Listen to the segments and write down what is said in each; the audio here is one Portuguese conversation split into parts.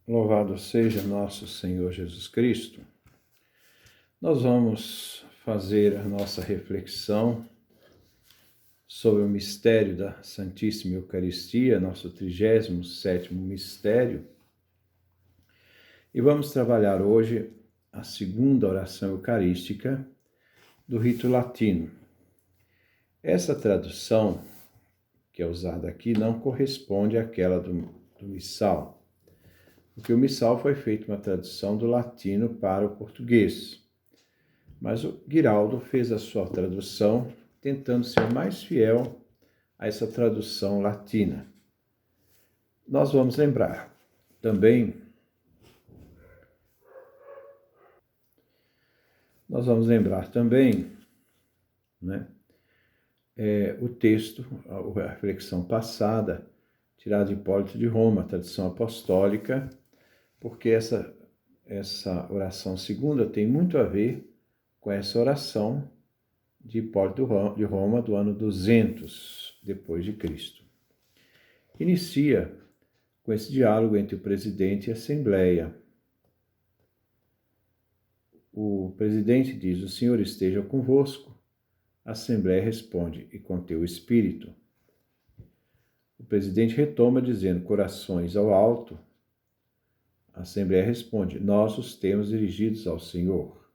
Louvado seja nosso Senhor Jesus Cristo. Nós vamos fazer a nossa reflexão sobre o mistério da Santíssima Eucaristia, nosso 37º mistério. E vamos trabalhar hoje a segunda oração eucarística do rito latino. Essa tradução que é usada aqui não corresponde àquela do missal, porque o missal foi feito uma tradução do latino para o português. Mas o Guiraldo fez a sua tradução tentando ser mais fiel a essa tradução latina. Nós vamos lembrar também, o texto, a reflexão passada, tirada de Hipólito de Roma, a tradição apostólica, porque essa oração segunda tem muito a ver com essa oração de Hipólito de Roma do ano 200 depois de Cristo. Inicia com esse diálogo entre o presidente e a Assembleia. O presidente diz: "O Senhor esteja convosco." A Assembleia responde: "E com teu espírito." O presidente retoma dizendo: "Corações ao alto." A Assembleia responde: "Nós os temos dirigidos ao Senhor."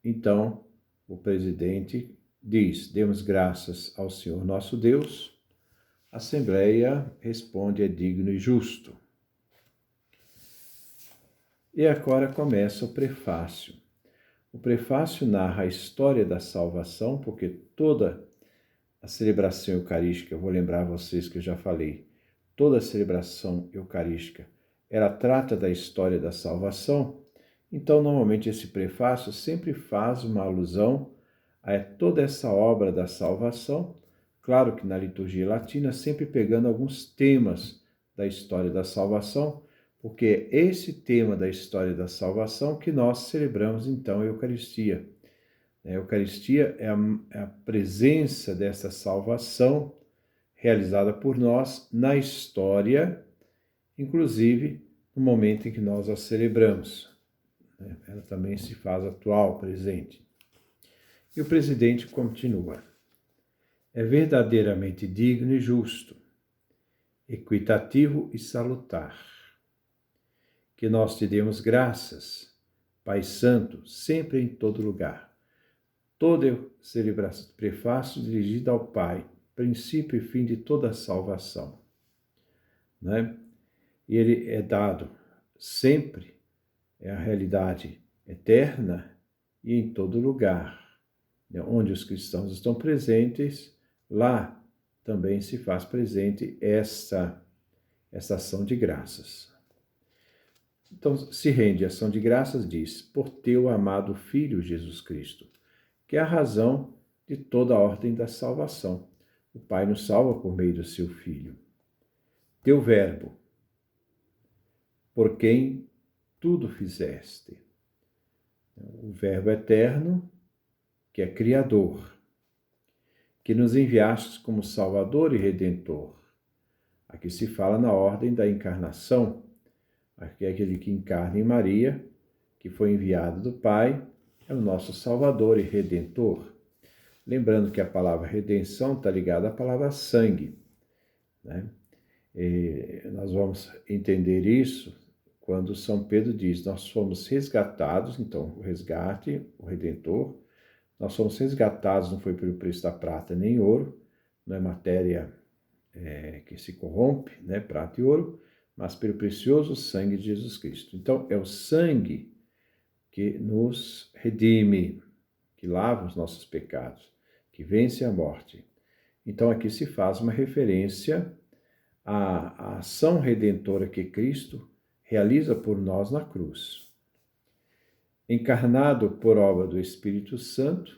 Então, o presidente diz: "Demos graças ao Senhor nosso Deus." A Assembleia responde: "É digno e justo." E agora começa o prefácio. O prefácio narra a história da salvação, porque toda a celebração eucarística, eu vou lembrar vocês que eu já falei, toda a celebração eucarística, ela trata da história da salvação. Então, normalmente, esse prefácio sempre faz uma alusão a toda essa obra da salvação. Claro que na liturgia latina, sempre pegando alguns temas da história da salvação, porque é esse tema da história da salvação que nós celebramos, então, a Eucaristia. A Eucaristia é a presença dessa salvação realizada por nós na história, inclusive no momento em que nós a celebramos. Ela também se faz atual, presente. E o presidente continua: "É verdadeiramente digno e justo, equitativo e salutar, que nós te demos graças, Pai Santo, sempre em todo lugar." Toda celebração, prefácio dirigido ao Pai, princípio e fim de toda a salvação. E ele é dado sempre, é a realidade eterna e em todo lugar. Onde os cristãos estão presentes, lá também se faz presente essa ação de graças. Então, se rende a ação de graças, diz: "Por teu amado Filho Jesus Cristo", que é a razão de toda a ordem da salvação. O Pai nos salva por meio do seu Filho. "Teu Verbo, por quem tudo fizeste." O Verbo eterno, que é Criador, que nos enviastes como Salvador e Redentor. Aqui se fala na ordem da encarnação. Aqui é aquele que encarna em Maria, que foi enviado do Pai, é o nosso Salvador e Redentor. Lembrando que a palavra redenção está ligada à palavra sangue. E nós vamos entender isso quando São Pedro diz: "Nós fomos resgatados", então o resgate, o Redentor, "nós fomos resgatados, não foi pelo preço da prata nem ouro", não é matéria que se corrompe, prata e ouro, mas pelo precioso sangue de Jesus Cristo. Então, é o sangue que nos redime, que lava os nossos pecados, que vence a morte. Então, aqui se faz uma referência à ação redentora que Cristo realiza por nós na cruz. Encarnado por obra do Espírito Santo,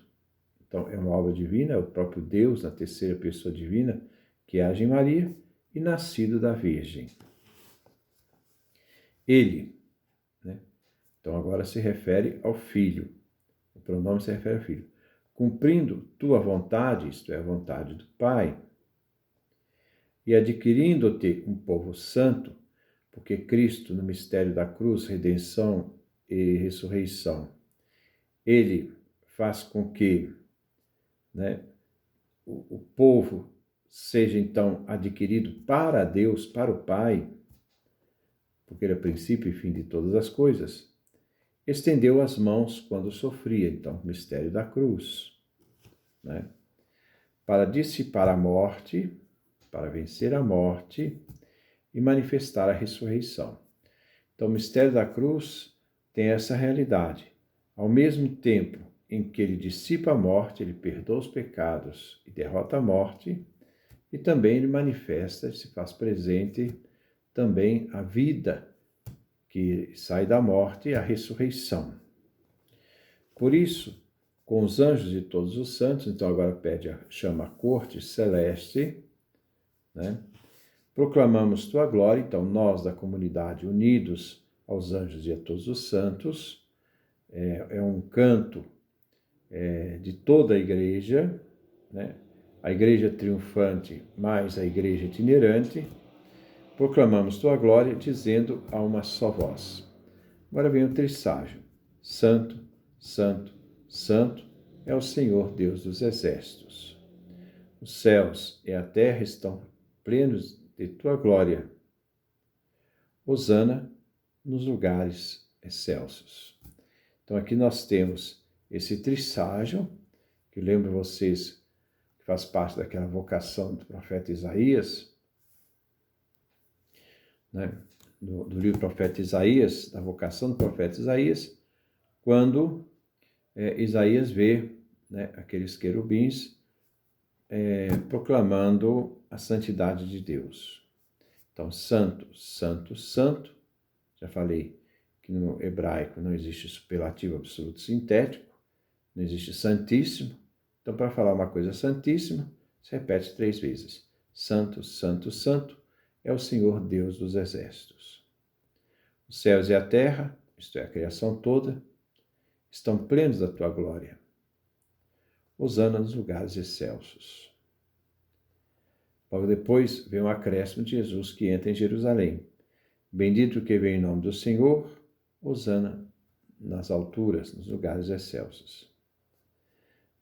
então é uma obra divina, é o próprio Deus, na terceira pessoa divina, que age em Maria, e nascido da Virgem. Ele, então agora se refere ao Filho, o pronome se refere ao Filho, cumprindo tua vontade, isto é, a vontade do Pai, e adquirindo-te um povo santo, porque Cristo, no mistério da cruz, redenção e ressurreição, ele faz com que, né, o povo seja então adquirido para Deus, para o Pai, porque ele é o princípio e fim de todas as coisas, estendeu as mãos quando sofria, então, o mistério da cruz, né, para dissipar a morte, para vencer a morte e manifestar a ressurreição. Então, o mistério da cruz tem essa realidade. Ao mesmo tempo em que ele dissipa a morte, ele perdoa os pecados e derrota a morte, e também ele manifesta, se faz presente também a vida que sai da morte e a ressurreição. Por isso, com os anjos e todos os santos, então agora chama a corte celeste, né? Proclamamos tua glória, então nós da comunidade unidos aos anjos e a todos os santos, é um canto de toda a igreja, né? A igreja triunfante mais a igreja itinerante, proclamamos tua glória dizendo a uma só voz. Agora vem o trisságio. Santo, santo, santo é o Senhor Deus dos exércitos. Os céus e a terra estão plenos de tua glória. Hosana nos lugares excelsos. Então aqui nós temos esse trisságio, que lembro vocês que faz parte daquela vocação do profeta Isaías, né? do livro do profeta Isaías, da vocação do profeta Isaías, quando Isaías vê, né, aqueles querubins proclamando a santidade de Deus. Então, santo, santo, santo, já falei que no hebraico não existe superlativo absoluto sintético, não existe santíssimo. Então, para falar uma coisa santíssima, se repete 3 vezes. Santo, santo, santo é o Senhor Deus dos exércitos. Os céus e a terra, isto é, a criação toda, estão plenos da tua glória. Hosana nos lugares excelsos. Logo depois vem o acréscimo de Jesus que entra em Jerusalém. Bendito que vem em nome do Senhor, hosana nas alturas, nos lugares excelsos.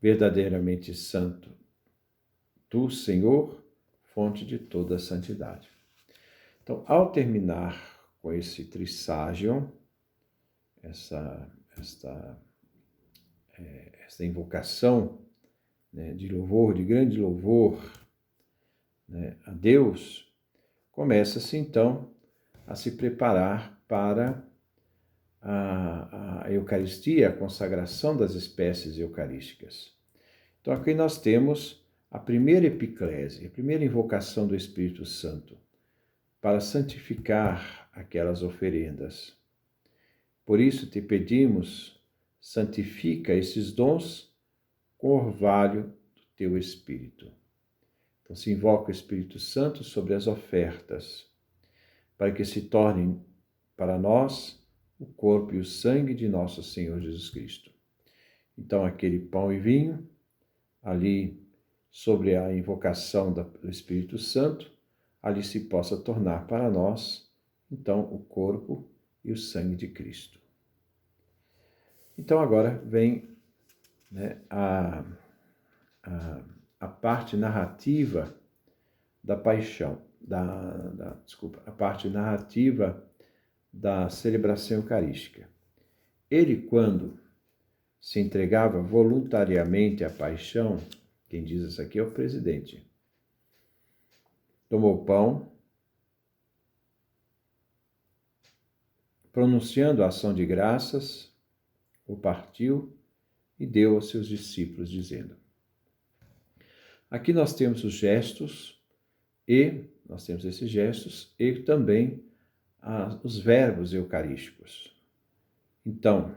Verdadeiramente santo, tu, Senhor, fonte de toda a santidade. Então, ao terminar com esse trisságio, esta invocação, né, de louvor, de grande louvor, né, a Deus, começa-se então a se preparar para a Eucaristia, a consagração das espécies eucarísticas. Então aqui nós temos a primeira epiclese, a primeira invocação do Espírito Santo para santificar aquelas oferendas. Por isso te pedimos, santifica esses dons com o orvalho do teu Espírito. Então se invoca o Espírito Santo sobre as ofertas, para que se tornem para nós o corpo e o sangue de nosso Senhor Jesus Cristo. Então aquele pão e vinho, ali sobre a invocação do Espírito Santo, ali se possa tornar para nós, então, o corpo e o sangue de Cristo. Então agora vem, né, a parte narrativa da paixão, a parte narrativa da celebração eucarística. Ele, quando se entregava voluntariamente à paixão, quem diz isso aqui é o presidente, tomou o pão, pronunciando a ação de graças, o partiu e deu aos seus discípulos, dizendo. Aqui nós temos os gestos, e também os verbos eucarísticos. Então,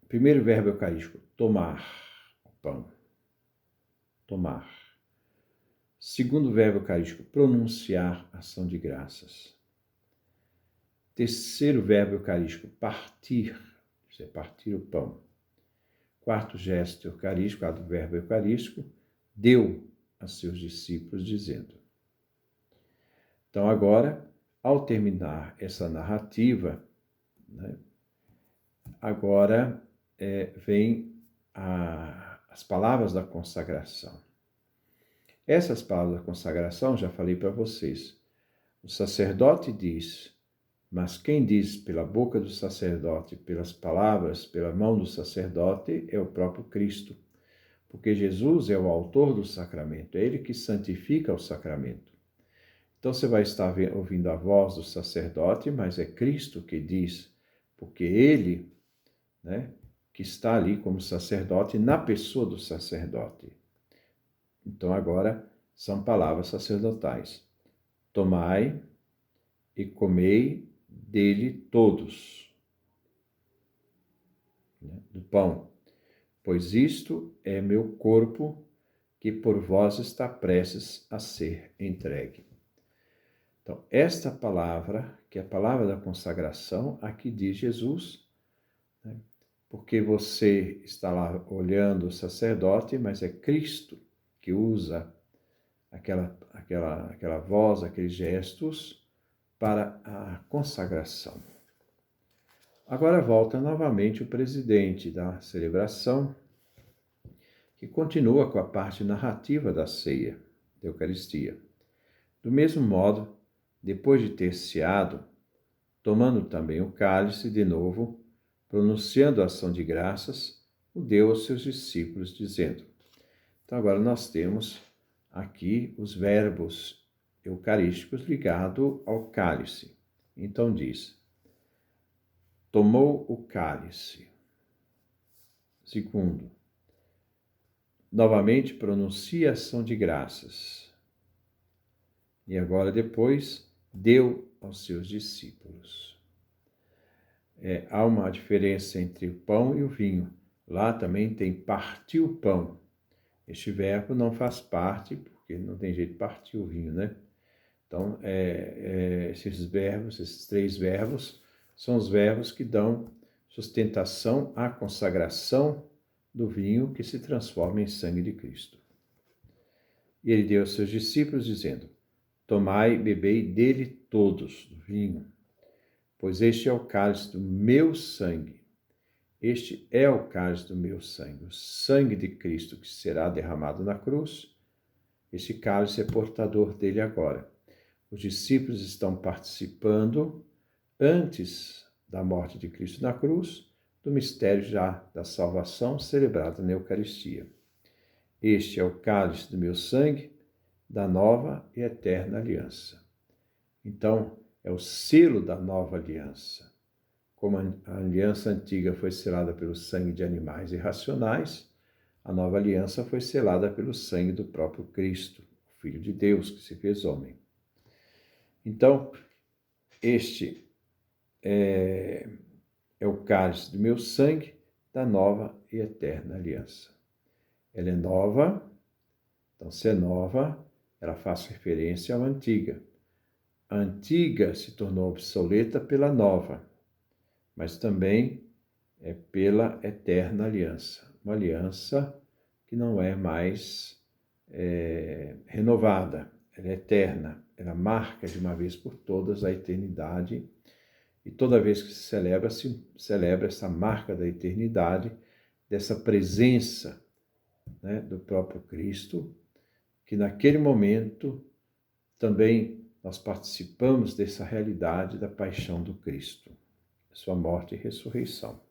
primeiro verbo eucarístico, tomar o pão. Tomar. Segundo verbo eucarístico, pronunciar ação de graças. Terceiro verbo eucarístico, partir. Isso é partir o pão. Quarto gesto eucarístico, quarto verbo eucarístico, deu a seus discípulos, dizendo. Então agora ao terminar essa narrativa, né, agora vem as palavras da consagração. Essas palavras da consagração, já falei para vocês, o sacerdote diz, mas quem diz pela boca do sacerdote, pelas palavras, pela mão do sacerdote, é o próprio Cristo. Porque Jesus é o autor do sacramento, é ele que santifica o sacramento. Então você vai estar ouvindo a voz do sacerdote, mas é Cristo que diz, porque ele, né, que está ali como sacerdote na pessoa do sacerdote. Então agora são palavras sacerdotais. Tomai e comei dele todos, né, do pão, pois isto é meu corpo que por vós está prestes a ser entregue. Então, esta palavra, que é a palavra da consagração, aqui diz Jesus, né, porque você está lá olhando o sacerdote, mas é Cristo que usa aquela voz, aqueles gestos para a consagração. Agora volta novamente o presidente da celebração, que continua com a parte narrativa da ceia, da Eucaristia. Do mesmo modo, depois de ter ceado, tomando também o cálice de novo, pronunciando a ação de graças, o deu aos seus discípulos, dizendo. Então agora nós temos aqui os verbos eucarísticos ligados ao cálice. Então diz, tomou o cálice. Segundo, novamente pronuncia a ação de graças. E agora depois deu aos seus discípulos. Há uma diferença entre o pão e o vinho. Lá também tem partiu o pão. Este verbo não faz parte, porque não tem jeito de partir o vinho, né? Então, esses três verbos, são os verbos que dão sustentação à consagração do vinho que se transforma em sangue de Cristo. E ele deu aos seus discípulos, dizendo, tomai e bebei dele todos, do vinho, pois este é o cálice do meu sangue. Este é o cálice do meu sangue, o sangue de Cristo que será derramado na cruz. Este cálice é portador dele agora. Os discípulos estão participando, antes da morte de Cristo na cruz, do mistério já da salvação celebrado na Eucaristia. Este é o cálice do meu sangue, da nova e eterna aliança. Então, é o selo da nova aliança. Como a aliança antiga foi selada pelo sangue de animais irracionais, a nova aliança foi selada pelo sangue do próprio Cristo, o Filho de Deus, que se fez homem. Então, este é o cálice do meu sangue, da nova e eterna aliança. Ela é nova, então se é nova, ela faz referência à antiga. A antiga se tornou obsoleta pela nova, mas também é pela eterna aliança. Uma aliança que não é mais renovada, ela é eterna, ela marca de uma vez por todas a eternidade, e toda vez que se celebra essa marca da eternidade, dessa presença, né, do próprio Cristo, que naquele momento também nós participamos dessa realidade da paixão do Cristo, sua morte e ressurreição,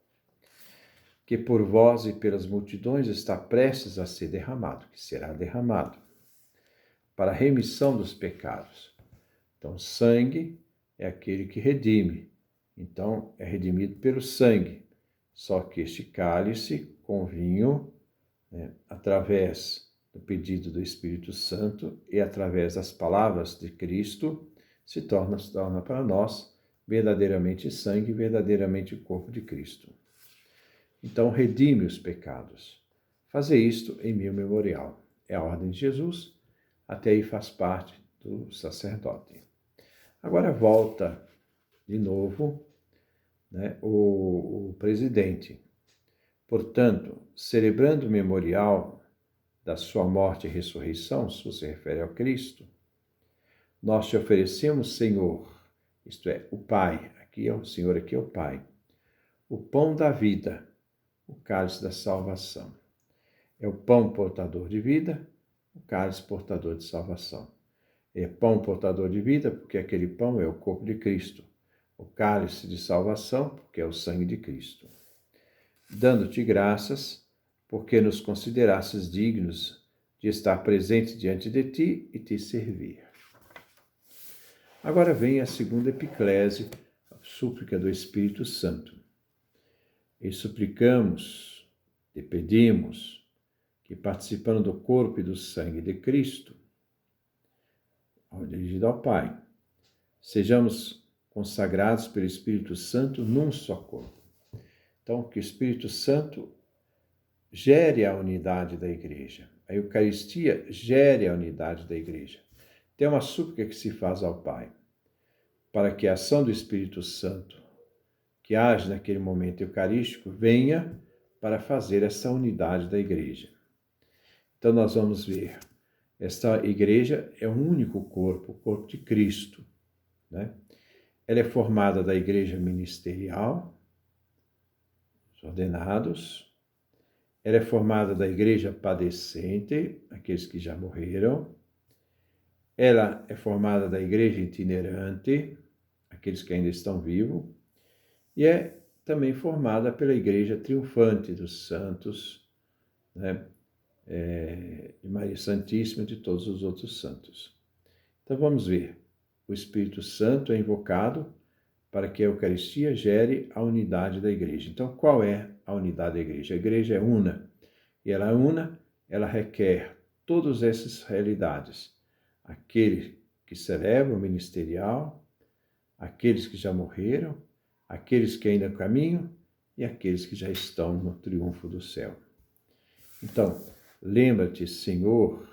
que por vós e pelas multidões está prestes a ser derramado, que será derramado, para a remissão dos pecados. Então, sangue é aquele que redime, então é redimido pelo sangue, só que este cálice com vinho, né, através do pedido do Espírito Santo e através das palavras de Cristo, se torna para nós verdadeiramente sangue, verdadeiramente o corpo de Cristo. Então, redime os pecados. Fazer isto em meu memorial. É a ordem de Jesus, até aí faz parte do sacerdote. Agora volta de novo, né, o presidente. Portanto, celebrando o memorial da sua morte e ressurreição, isso se refere ao Cristo, nós te oferecemos, Senhor, isto é, o Pai, aqui é o Senhor, aqui é o Pai. O pão da vida, o cálice da salvação. É o pão portador de vida, o cálice portador de salvação. É pão portador de vida, porque aquele pão é o corpo de Cristo. O cálice de salvação, porque é o sangue de Cristo. Dando-te graças, porque nos considerasses dignos de estar presente diante de ti e te servir. Agora vem a segunda epiclese, a súplica do Espírito Santo. E suplicamos, e pedimos, que participando do corpo e do sangue de Cristo, dirigido ao Pai, sejamos consagrados pelo Espírito Santo num só corpo. Então, que o Espírito Santo gere a unidade da igreja. A Eucaristia gere a unidade da igreja. Tem uma súplica que se faz ao Pai, para que a ação do Espírito Santo, que age naquele momento eucarístico, venha para fazer essa unidade da igreja. Então nós vamos ver, esta igreja é um único corpo, o corpo de Cristo, né? Ela é formada da igreja ministerial, os ordenados. Ela é formada da igreja padecente, aqueles que já morreram. Ela é formada da igreja itinerante, aqueles que ainda estão vivos. E é também formada pela igreja triunfante dos santos, né? De Maria Santíssima e de todos os outros santos. Então vamos ver. O Espírito Santo é invocado para que a Eucaristia gere a unidade da igreja. Então, qual é a unidade da igreja? A igreja é una. E ela é una, ela requer todas essas realidades. Aquele que celebra o ministerial, aqueles que já morreram, aqueles que ainda caminham e aqueles que já estão no triunfo do céu. Então, lembra-te, Senhor,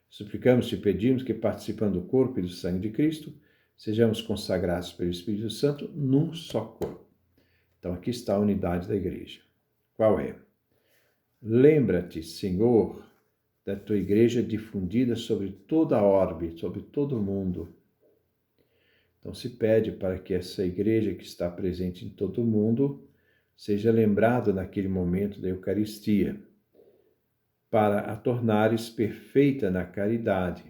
suplicamos e pedimos que, participando do corpo e do sangue de Cristo, sejamos consagrados pelo Espírito Santo num só corpo. Então, aqui está a unidade da igreja. Qual é? Lembra-te, Senhor, da tua igreja difundida sobre toda a orbe, sobre todo o mundo. Então, se pede para que essa igreja que está presente em todo o mundo seja lembrada naquele momento da Eucaristia, para a tornares perfeita na caridade.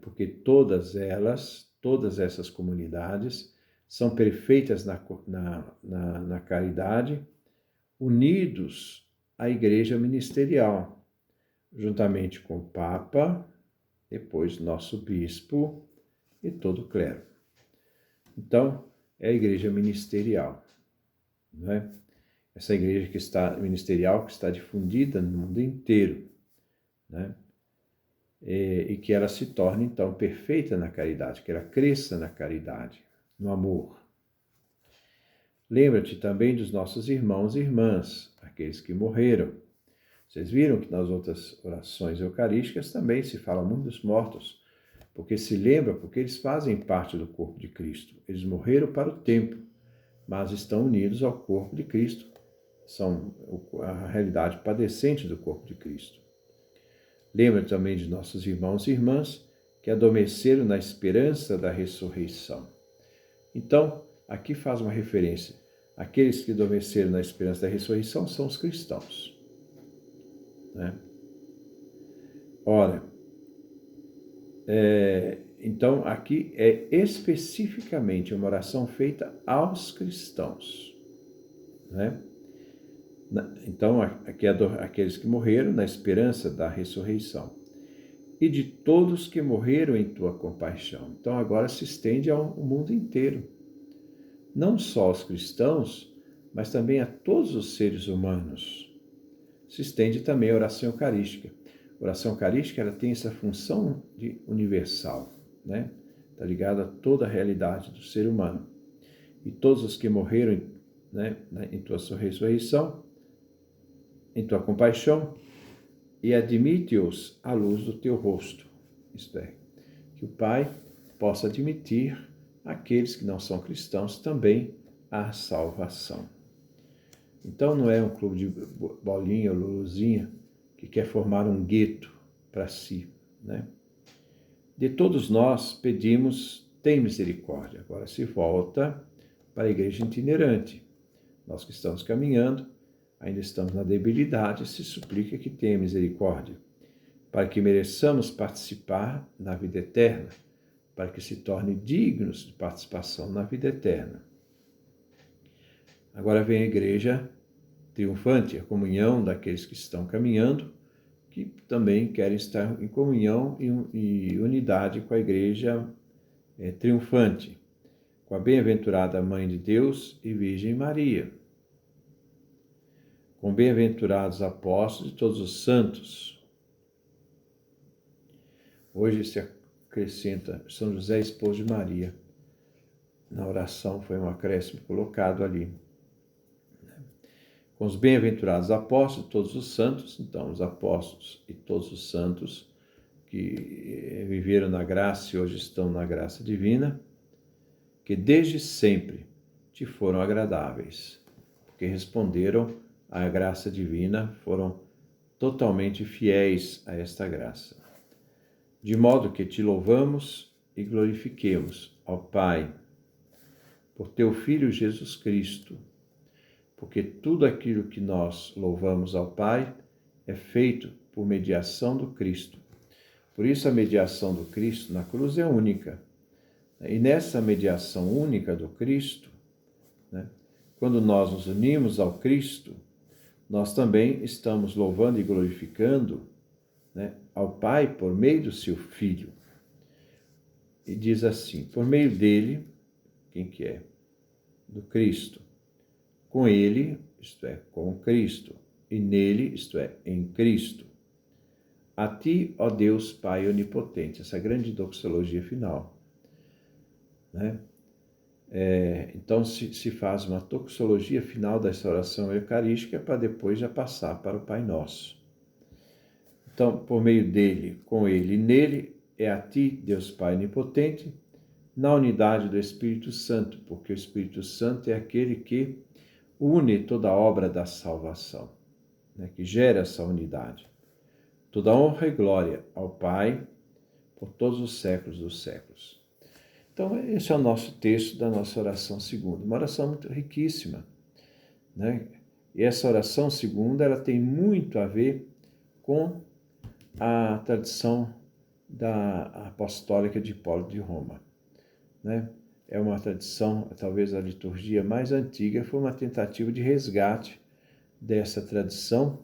Porque todas essas comunidades, são perfeitas na caridade, unidos à igreja ministerial, juntamente com o Papa, depois nosso bispo e todo o clero. Então, é a igreja ministerial, não é? Essa igreja ministerial que está difundida no mundo inteiro, né? E que ela se torne, então, perfeita na caridade, que ela cresça na caridade, no amor. Lembra-te também dos nossos irmãos e irmãs, aqueles que morreram. Vocês viram que nas outras orações eucarísticas também se fala muito dos mortos, porque se lembra, porque eles fazem parte do corpo de Cristo. Eles morreram para o tempo, mas estão unidos ao corpo de Cristo. São a realidade padecente do corpo de Cristo. Lembra também de nossos irmãos e irmãs que adormeceram na esperança da ressurreição. Então, aqui faz uma referência. Aqueles que adormeceram na esperança da ressurreição são os cristãos, né? Ora, então aqui é especificamente uma oração feita aos cristãos, né? Então, aqui é aqueles que morreram na esperança da ressurreição. E de todos que morreram em tua compaixão. Então, agora se estende ao mundo inteiro. Não só aos cristãos, mas também a todos os seres humanos. Se estende também a oração eucarística. A oração eucarística ela tem essa função de universal, né? Está ligada a toda a realidade do ser humano. E todos os que morreram, né, em tua ressurreição, em tua compaixão, e admite-os à luz do teu rosto. Isto é, que o Pai possa admitir aqueles que não são cristãos também à salvação. Então não é um clube de bolinha ou luluzinha que quer formar um gueto para si, né? De todos nós pedimos, tem misericórdia. Agora se volta para a igreja itinerante. Nós que estamos caminhando, ainda estamos na debilidade, se suplica que tenha misericórdia, para que mereçamos participar na vida eterna, para que se torne dignos de participação na vida eterna. Agora vem a igreja triunfante, a comunhão daqueles que estão caminhando, que também querem estar em comunhão e unidade com a igreja triunfante, com a bem-aventurada Mãe de Deus e Virgem Maria, com bem-aventurados apóstolos e todos os santos. Hoje se acrescenta São José, esposo de Maria. Na oração foi um acréscimo colocado ali. Com os bem-aventurados apóstolos, todos os santos, então os apóstolos e todos os santos que viveram na graça e hoje estão na graça divina, que desde sempre te foram agradáveis, porque responderam à graça divina, foram totalmente fiéis a esta graça. De modo que te louvamos e glorifiquemos, ó Pai, por teu Filho Jesus Cristo, porque tudo aquilo que nós louvamos ao Pai é feito por mediação do Cristo. Por isso a mediação do Cristo na cruz é única. E nessa mediação única do Cristo, quando nós nos unimos ao Cristo, nós também estamos louvando e glorificando ao Pai por meio do seu Filho. E diz assim, por meio dele, quem que é? Do Cristo. Com ele, isto é, com Cristo, e nele, isto é, em Cristo. A ti, ó Deus Pai onipotente, essa grande doxologia final. Então se faz uma doxologia final dessa oração eucarística para depois já passar para o Pai Nosso. Então, por meio dele, com ele e nele, é a ti, Deus Pai onipotente, na unidade do Espírito Santo, porque o Espírito Santo é aquele que une toda a obra da salvação, que gera essa unidade. Toda honra e glória ao Pai por todos os séculos dos séculos. Então, esse é o nosso texto da nossa oração segunda, uma oração muito riquíssima, E essa oração segunda, ela tem muito a ver com a tradição da apostólica de Hipólito de Roma, É uma tradição, talvez a liturgia mais antiga, foi uma tentativa de resgate dessa tradição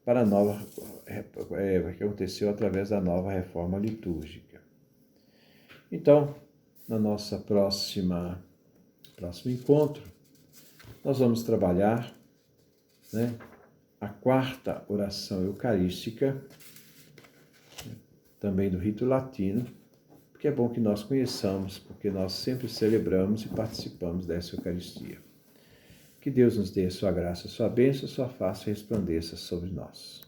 para a nova, que aconteceu através da nova reforma litúrgica. Então, no nosso próximo encontro, nós vamos trabalhar a quarta oração eucarística, também do rito latino, porque é bom que nós conheçamos, porque nós sempre celebramos e participamos dessa Eucaristia. Que Deus nos dê a sua graça, a sua bênção, a sua face resplandeça sobre nós.